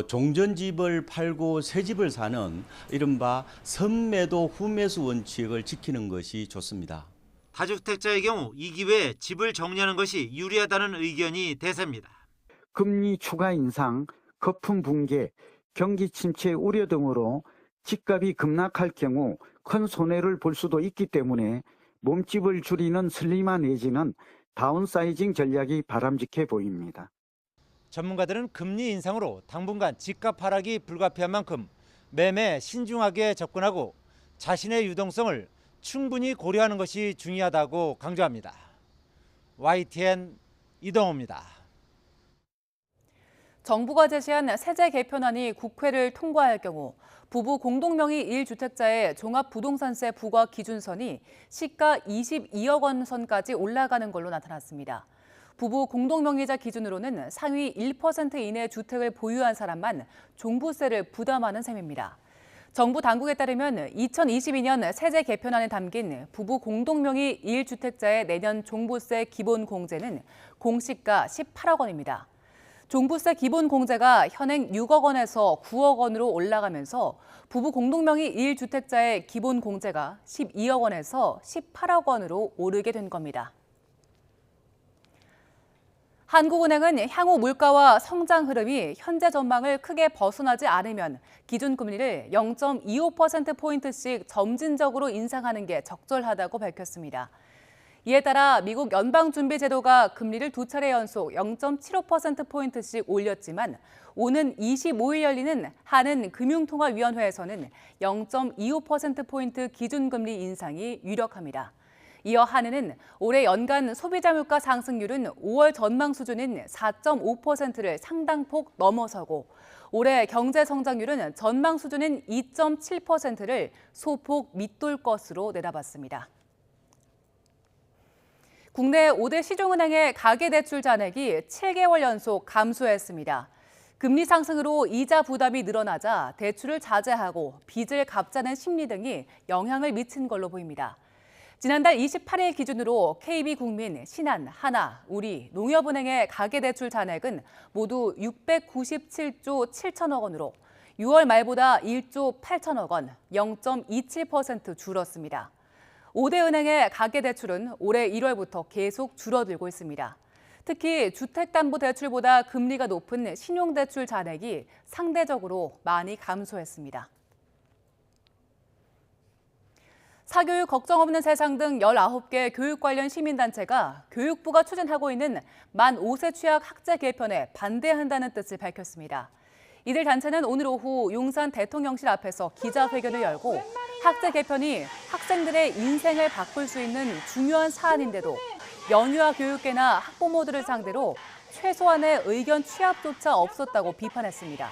종전집을 팔고 새 집을 사는 이른바 선매도 후매수 원칙을 지키는 것이 좋습니다. 다주택자의 경우 이 기회에 집을 정리하는 것이 유리하다는 의견이 대세입니다. 금리 추가 인상, 거품 붕괴, 경기 침체 우려 등으로 집값이 급락할 경우 큰 손해를 볼 수도 있기 때문에 몸집을 줄이는 슬림화 내지는 다운사이징 전략이 바람직해 보입니다. 전문가들은 금리 인상으로 당분간 집값 하락이 불가피한 만큼 매매에 신중하게 접근하고 자신의 유동성을 충분히 고려하는 것이 중요하다고 강조합니다. YTN 이동호입니다. 정부가 제시한 세제 개편안이 국회를 통과할 경우 부부 공동명의 1주택자의 종합부동산세 부과 기준선이 시가 22억 원 선까지 올라가는 걸로 나타났습니다. 부부 공동명의자 기준으로는 상위 1% 이내 주택을 보유한 사람만 종부세를 부담하는 셈입니다. 정부 당국에 따르면 2022년 세제 개편안에 담긴 부부 공동명의 1주택자의 내년 종부세 기본 공제는 공시가 18억 원입니다. 종부세 기본 공제가 현행 6억 원에서 9억 원으로 올라가면서 부부 공동명의 1주택자의 기본 공제가 12억 원에서 18억 원으로 오르게 된 겁니다. 한국은행은 향후 물가와 성장 흐름이 현재 전망을 크게 벗어나지 않으면 기준금리를 0.25%포인트씩 점진적으로 인상하는 게 적절하다고 밝혔습니다. 이에 따라 미국 연방준비제도가 금리를 2차례 연속 0.75%포인트씩 올렸지만 오는 25일 열리는 한은금융통화위원회에서는 0.25%포인트 기준금리 인상이 유력합니다. 이어 한은은 올해 연간 소비자 물가 상승률은 5월 전망 수준인 4.5%를 상당폭 넘어서고 올해 경제 성장률은 전망 수준인 2.7%를 소폭 밑돌 것으로 내다봤습니다. 국내 5대 시중은행의 가계대출 잔액이 7개월 연속 감소했습니다. 금리 상승으로 이자 부담이 늘어나자 대출을 자제하고 빚을 갚자는 심리 등이 영향을 미친 걸로 보입니다. 지난달 28일 기준으로 KB국민, 신한, 하나, 우리, 농협은행의 가계대출 잔액은 모두 697조 7천억 원으로 6월 말보다 1조 8천억 원, 0.27% 줄었습니다. 5대 은행의 가계대출은 올해 1월부터 계속 줄어들고 있습니다. 특히 주택담보대출보다 금리가 높은 신용대출 잔액이 상대적으로 많이 감소했습니다. 사교육 걱정 없는 세상 등 19개 교육 관련 시민단체가 교육부가 추진하고 있는 만 5세 취약 학제 개편에 반대한다는 뜻을 밝혔습니다. 이들 단체는 오늘 오후 용산 대통령실 앞에서 기자회견을 열고 학제 개편이 학생들의 인생을 바꿀 수 있는 중요한 사안인데도 연유아 교육계나 학부모들을 상대로 최소한의 의견 취합조차 없었다고 비판했습니다.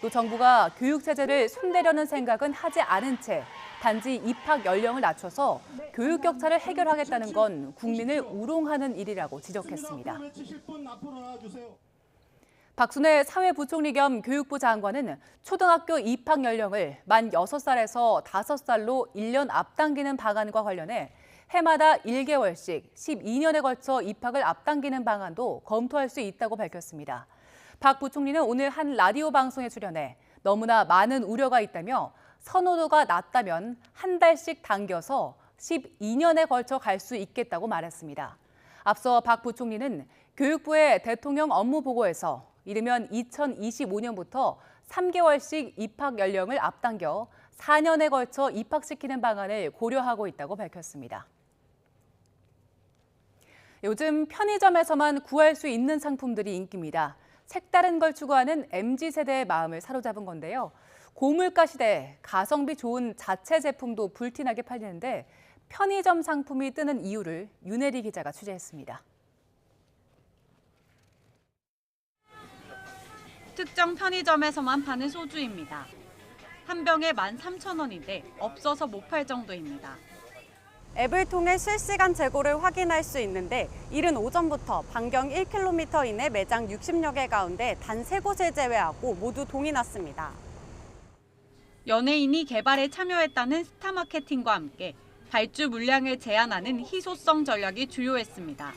또 정부가 교육체제를 손대려는 생각은 하지 않은 채 단지 입학 연령을 낮춰서 교육 격차를 해결하겠다는 건 국민을 우롱하는 일이라고 지적했습니다. 박순애 사회부총리 겸 교육부 장관은 초등학교 입학 연령을 만 6살에서 5살로 1년 앞당기는 방안과 관련해 해마다 1개월씩 12년에 걸쳐 입학을 앞당기는 방안도 검토할 수 있다고 밝혔습니다. 박 부총리는 오늘 한 라디오 방송에 출연해 너무나 많은 우려가 있다며 선호도가 낮다면 한 달씩 당겨서 12년에 걸쳐 갈 수 있겠다고 말했습니다. 앞서 박 부총리는 교육부의 대통령 업무 보고에서 이르면 2025년부터 3개월씩 입학 연령을 앞당겨 4년에 걸쳐 입학시키는 방안을 고려하고 있다고 밝혔습니다. 요즘 편의점에서만 구할 수 있는 상품들이 인기입니다. 색다른 걸 추구하는 MZ세대의 마음을 사로잡은 건데요. 고물가 시대에 가성비 좋은 자체 제품도 불티나게 팔리는데 편의점 상품이 뜨는 이유를 윤혜리 기자가 취재했습니다. 특정 편의점에서만 파는 소주입니다. 한 병에 13,000원인데 없어서 못 팔 정도입니다. 앱을 통해 실시간 재고를 확인할 수 있는데 이른 오전부터 반경 1km 이내 매장 60여 개 가운데 단 3곳을 제외하고 모두 동이 났습니다. 연예인이 개발에 참여했다는 스타 마케팅과 함께 발주 물량을 제한하는 희소성 전략이 주요했습니다.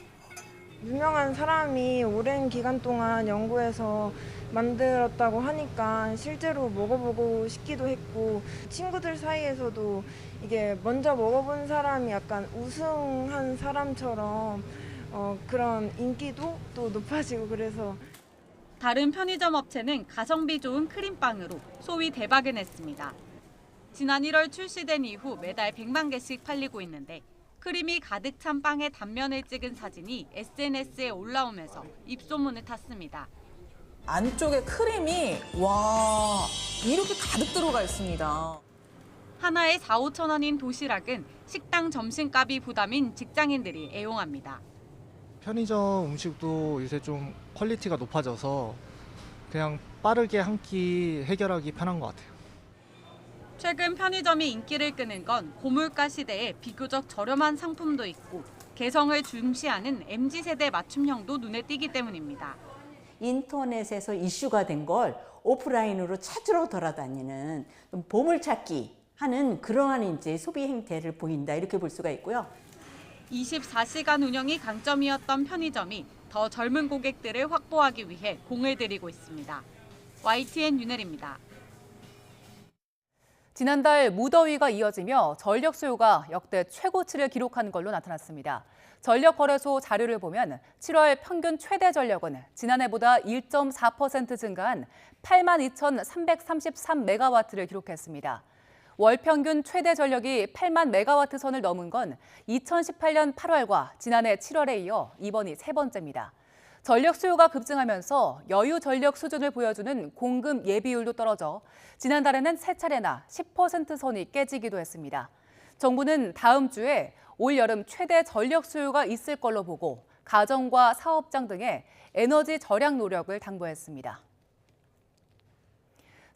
유명한 사람이 오랜 기간 동안 연구해서 만들었다고 하니까 실제로 먹어보고 싶기도 했고 친구들 사이에서도 이게 먼저 먹어본 사람이 약간 우승한 사람처럼 그런 인기도 또 높아지고 그래서 다른 편의점 업체는 가성비 좋은 크림빵으로 소위 대박을 냈습니다. 지난 1월 출시된 이후 매달 100만 개씩 팔리고 있는데 크림이 가득 찬 빵의 단면을 찍은 사진이 SNS에 올라오면서 입소문을 탔습니다. 안쪽에 크림이 와 이렇게 가득 들어가 있습니다. 하나에 4, 5천 원인 도시락은 식당 점심값이 부담인 직장인들이 애용합니다. 편의점 음식도 요새 좀 퀄리티가 높아져서 그냥 빠르게 한 끼 해결하기 편한 것 같아요. 최근 편의점이 인기를 끄는 건 고물가 시대에 비교적 저렴한 상품도 있고 개성을 중시하는 MZ세대 맞춤형도 눈에 띄기 때문입니다. 인터넷에서 이슈가 된 걸 오프라인으로 찾으러 돌아다니는 보물찾기 하는 그러한 이제 소비 행태를 보인다 이렇게 볼 수가 있고요. 24시간 운영이 강점이었던 편의점이 더 젊은 고객들을 확보하기 위해 공을 들이고 있습니다. YTN 윤혜리입니다. 지난달 무더위가 이어지며 전력 수요가 역대 최고치를 기록한 걸로 나타났습니다. 전력거래소 자료를 보면 7월 평균 최대 전력은 지난해보다 1.4% 증가한 82,333메가와트를 기록했습니다. 월 평균 최대 전력이 8만 메가와트 선을 넘은 건 2018년 8월과 지난해 7월에 이어 이번이 세 번째입니다. 전력 수요가 급증하면서 여유 전력 수준을 보여주는 공급 예비율도 떨어져 지난달에는 세 차례나 10% 선이 깨지기도 했습니다. 정부는 다음 주에 올 여름 최대 전력 수요가 있을 걸로 보고 가정과 사업장 등의 에너지 절약 노력을 당부했습니다.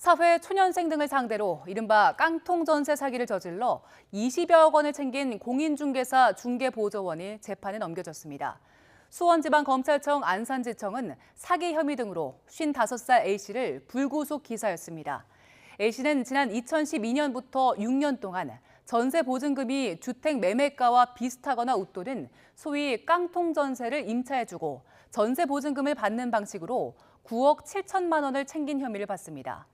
사회 초년생 등을 상대로 이른바 깡통 전세 사기를 저질러 20여억 원을 챙긴 공인중개사 중개보조원이 재판에 넘겨졌습니다. 수원지방검찰청 안산지청은 사기 혐의 등으로 55살 A씨를 불구속 기소했습니다. A씨는 지난 2012년부터 6년 동안 전세 보증금이 주택 매매가와 비슷하거나 웃도는 소위 깡통 전세를 임차해주고 전세 보증금을 받는 방식으로 9억 7천만 원을 챙긴 혐의를 받습니다.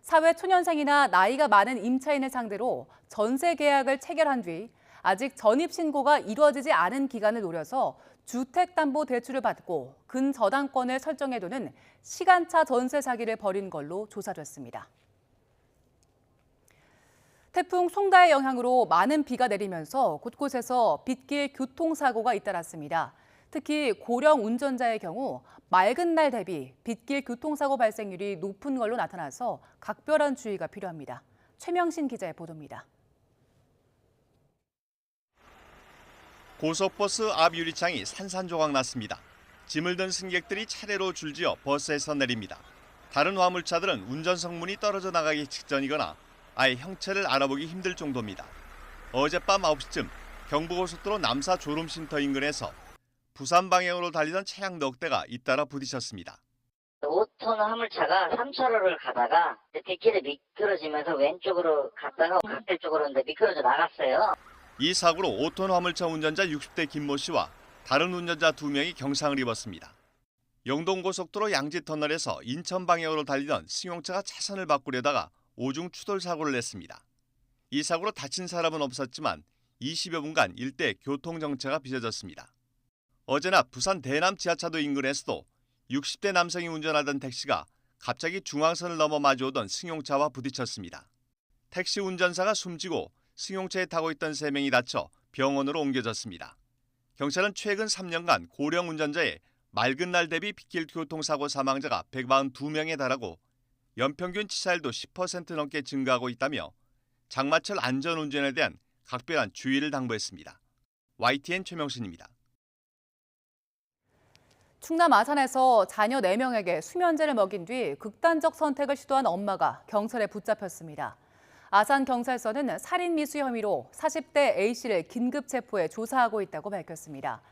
사회 초년생이나 나이가 많은 임차인을 상대로 전세 계약을 체결한 뒤 아직 전입 신고가 이루어지지 않은 기간을 노려서 주택담보대출을 받고 근저당권을 설정해두는 시간차 전세 사기를 벌인 걸로 조사됐습니다. 태풍 송다의 영향으로 많은 비가 내리면서 곳곳에서 빗길 교통사고가 잇따랐습니다. 특히 고령 운전자의 경우 맑은 날 대비 빗길 교통사고 발생률이 높은 걸로 나타나서 각별한 주의가 필요합니다. 최명신 기자의 보도입니다. 고속버스 앞 유리창이 산산조각 났습니다. 짐을 든 승객들이 차례로 줄지어 버스에서 내립니다. 다른 화물차들은 운전 성문이 떨어져 나가기 직전이거나 아예 형체를 알아보기 힘들 정도입니다. 어젯밤 9시쯤 경부고속도로 남사 졸음쉼터 인근에서 부산 방향으로 달리던 차량 넉 대가 잇따라 부딪혔습니다. 5톤 화물차가 3차로를 가다가 뒷길에 미끄러지면서 왼쪽으로 갔다가 반대 쪽으로 미끄러져 나갔어요. 이 사고로 5톤 화물차 운전자 60대 김모 씨와 다른 운전자 2명이 경상을 입었습니다. 영동고속도로 양지터널에서 인천 방향으로 달리던 승용차가 차선을 바꾸려다가 오중 추돌 사고를 냈습니다. 이 사고로 다친 사람은 없었지만 20여 분간 일대 교통정체가 빚어졌습니다. 어제나 부산 대남 지하차도 인근에서도 60대 남성이 운전하던 택시가 갑자기 중앙선을 넘어 마주오던 승용차와 부딪혔습니다. 택시 운전사가 숨지고 승용차에 타고 있던 3명이 다쳐 병원으로 옮겨졌습니다. 경찰은 최근 3년간 고령 운전자의 맑은 날 대비 빗길 교통사고 사망자가 142명에 달하고 연평균 치사율도 10% 넘게 증가하고 있다며 장마철 안전운전에 대한 각별한 주의를 당부했습니다. YTN 최명신입니다. 충남 아산에서 자녀 4명에게 수면제를 먹인 뒤 극단적 선택을 시도한 엄마가 경찰에 붙잡혔습니다. 아산경찰서는 살인미수 혐의로 40대 A씨를 긴급 체포해 조사하고 있다고 밝혔습니다.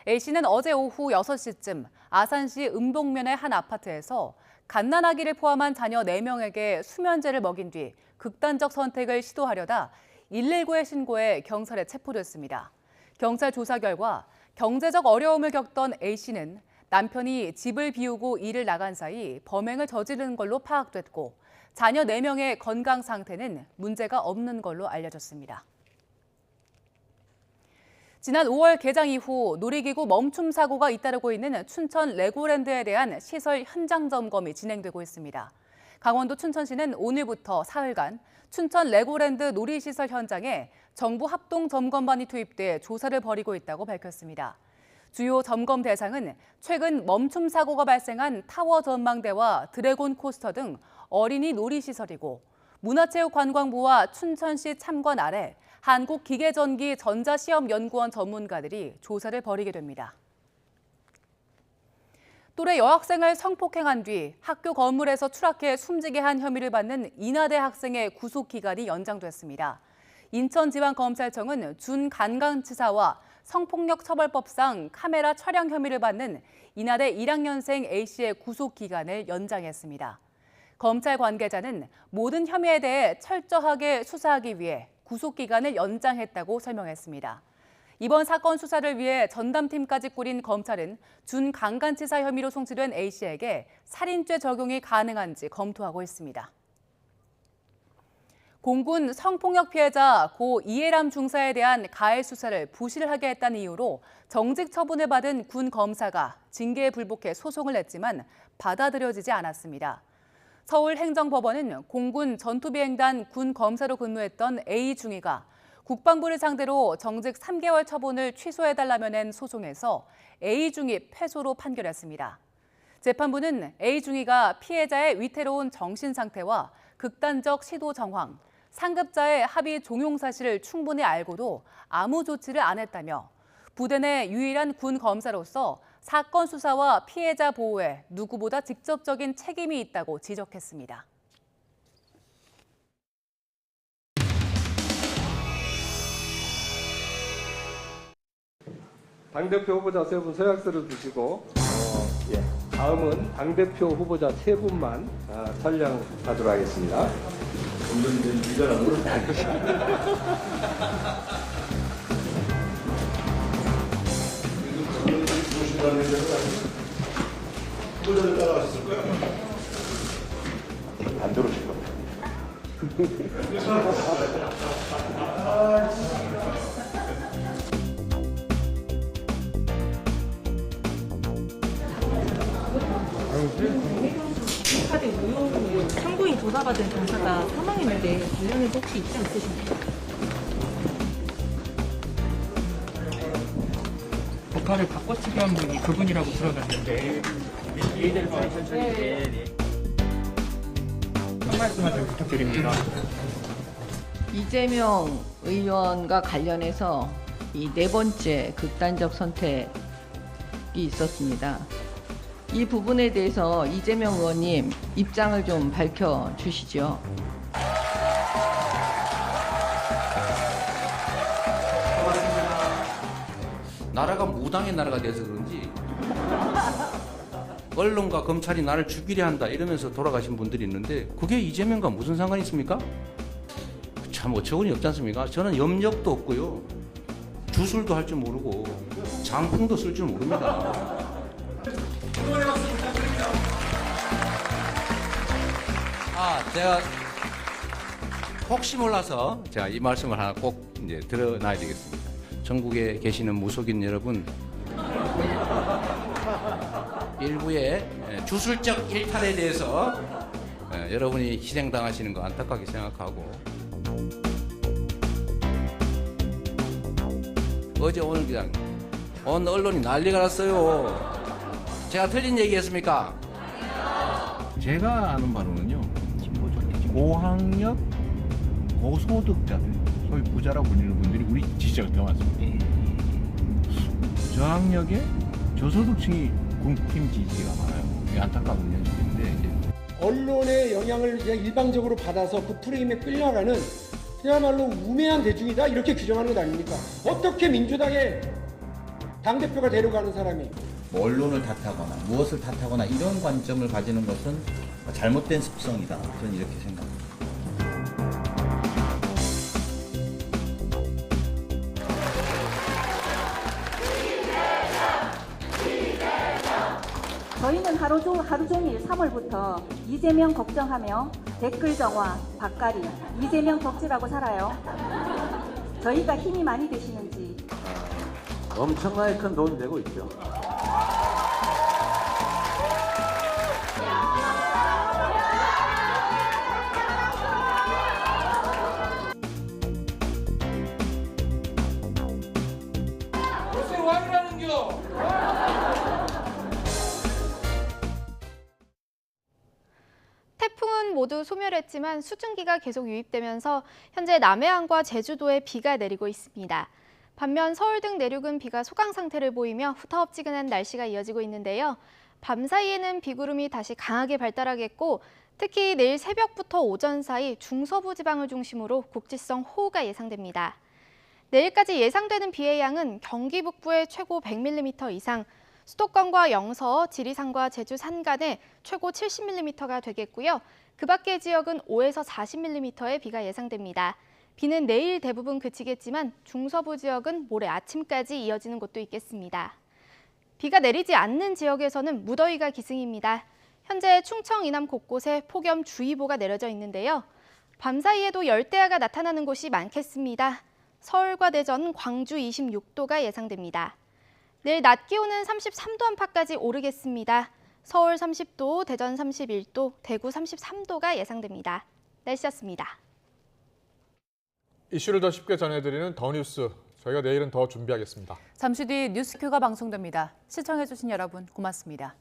A씨는 어제 오후 6시쯤 아산시 음동면의 한 아파트에서 갓난아기를 포함한 자녀 4명에게 수면제를 먹인 뒤 극단적 선택을 시도하려다 119에 신고해 경찰에 체포됐습니다. 경찰 조사 결과 경제적 어려움을 겪던 A씨는 남편이 집을 비우고 일을 나간 사이 범행을 저지른 걸로 파악됐고 자녀 4명의 건강 상태는 문제가 없는 걸로 알려졌습니다. 지난 5월 개장 이후 놀이기구 멈춤 사고가 잇따르고 있는 춘천 레고랜드에 대한 시설 현장 점검이 진행되고 있습니다. 강원도 춘천시는 오늘부터 사흘간 춘천 레고랜드 놀이시설 현장에 정부 합동 점검반이 투입돼 조사를 벌이고 있다고 밝혔습니다. 주요 점검 대상은 최근 멈춤 사고가 발생한 타워 전망대와 드래곤 코스터 등 어린이 놀이시설이고 문화체육관광부와 춘천시 참관 아래 한국기계전기 전자시험연구원 전문가들이 조사를 벌이게 됩니다. 또래 여학생을 성폭행한 뒤 학교 건물에서 추락해 숨지게 한 혐의를 받는 인하대 학생의 구속기간이 연장됐습니다. 인천지방검찰청은 준간강치사와 성폭력처벌법상 카메라 촬영 혐의를 받는 인하대 1학년생 A씨의 구속기간을 연장했습니다. 검찰 관계자는 모든 혐의에 대해 철저하게 수사하기 위해 구속기간을 연장했다고 설명했습니다. 이번 사건 수사를 위해 전담팀까지 꾸린 검찰은 준강간치사 혐의로 송치된 A씨에게 살인죄 적용이 가능한지 검토하고 있습니다. 공군 성폭력 피해자 고 이해람 중사에 대한 가해 수사를 부실하게 했다는 이유로 정직 처분을 받은 군 검사가 징계에 불복해 소송을 냈지만 받아들여지지 않았습니다. 서울행정법원은 공군 전투비행단 군 검사로 근무했던 A 중위가 국방부를 상대로 정직 3개월 처분을 취소해달라며 낸 소송에서 A 중위 패소로 판결했습니다. 재판부는 A 중위가 피해자의 위태로운 정신 상태와 극단적 시도 정황, 상급자의 합의 종용 사실을 충분히 알고도 아무 조치를 안 했다며 부대 내 유일한 군 검사로서 사건 수사와 피해자 보호에 누구보다 직접적인 책임이 있다고 지적했습니다. 당대표 후보자 3분 서약서를 주시고 다음은 당대표 후보자 3분만 촬영하도록 하겠습니다. 후보자를 따라가셨을 거예요? 안 들어오실 겁니다. 카드 무효 참고인 조사받은 당사자 사망했는데 관련해서 혹시 입장 있으신가요? 법카를 바꿔치기 한 분이 그분이라고 들어갔는데 이해될 수 천천히 한 말씀만 좀 부탁드립니다. 이재명 의원과 관련해서 이 4번째 극단적 선택이 있었습니다. 이 부분에 대해서 이재명 의원님 입장을 좀 밝혀주시죠. 나라가 무당의 나라가 돼서 그런지 언론과 검찰이 나를 죽이려 한다 이러면서 돌아가신 분들이 있는데 그게 이재명과 무슨 상관이 있습니까? 참 어처구니 없지 않습니까? 저는 염력도 없고요. 주술도 할 줄 모르고 장풍도 쓸 줄 모릅니다. 제가 혹시 몰라서 제가 이 말씀을 하나 꼭 이제 드러놔야 되겠습니다. 전국에 계시는 무속인 여러분, 일부의 주술적 일탈에 대해서 여러분이 희생당하시는 거 안타깝게 생각하고 어제 오늘 그냥 온 언론이 난리가 났어요. 제가 틀린 얘기했습니까? 제가 아는 바로는요, 고학력, 고소득자들, 소위 부자라고 불리는 분들이 우리 지지자가 더 많습니다. 저학력의 저소득층이 국힘 지지가 많아요. 이게 안타까운 현실인데. 언론의 영향을 그냥 일방적으로 받아서 그 프레임에 끌려가는 그야말로 우매한 대중이다 이렇게 규정하는 것 아닙니까? 어떻게 민주당의 당대표가 데려가는 사람이 뭐 언론을 탓하거나 무엇을 탓하거나 이런 관점을 가지는 것은 잘못된 습성이다. 저는 이렇게 생각합니다. 저희는 하루 종일 3월부터 이재명 걱정하며 댓글 정화, 밥가리, 이재명 덕질하고 살아요. 저희가 힘이 많이 되시는지. 엄청나게 큰 도움이 되고 있죠. 태풍은 모두 소멸했지만 수증기가 계속 유입되면서 현재 남해안과 제주도에 비가 내리고 있습니다. 반면 서울 등 내륙은 비가 소강 상태를 보이며 후텁지근한 날씨가 이어지고 있는데요. 밤 사이에는 비구름이 다시 강하게 발달하겠고 특히 내일 새벽부터 오전 사이 중서부 지방을 중심으로 국지성 호우가 예상됩니다. 내일까지 예상되는 비의 양은 경기 북부에 최고 100mm 이상, 수도권과 영서, 지리산과 제주 산간에 최고 70mm가 되겠고요. 그 밖의 지역은 5에서 40mm의 비가 예상됩니다. 비는 내일 대부분 그치겠지만 중서부 지역은 모레 아침까지 이어지는 곳도 있겠습니다. 비가 내리지 않는 지역에서는 무더위가 기승입니다. 현재 충청 이남 곳곳에 폭염주의보가 내려져 있는데요. 밤 사이에도 열대야가 나타나는 곳이 많겠습니다. 서울과 대전, 광주 26도가 예상됩니다. 내일 낮 기온은 33도 안팎까지 오르겠습니다. 서울 30도, 대전 31도, 대구 33도가 예상됩니다. 날씨였습니다. 이슈를 더 쉽게 전해드리는 더 뉴스. 저희가 내일은 더 준비하겠습니다. 잠시 뒤 뉴스큐가 방송됩니다. 시청해주신 여러분 고맙습니다.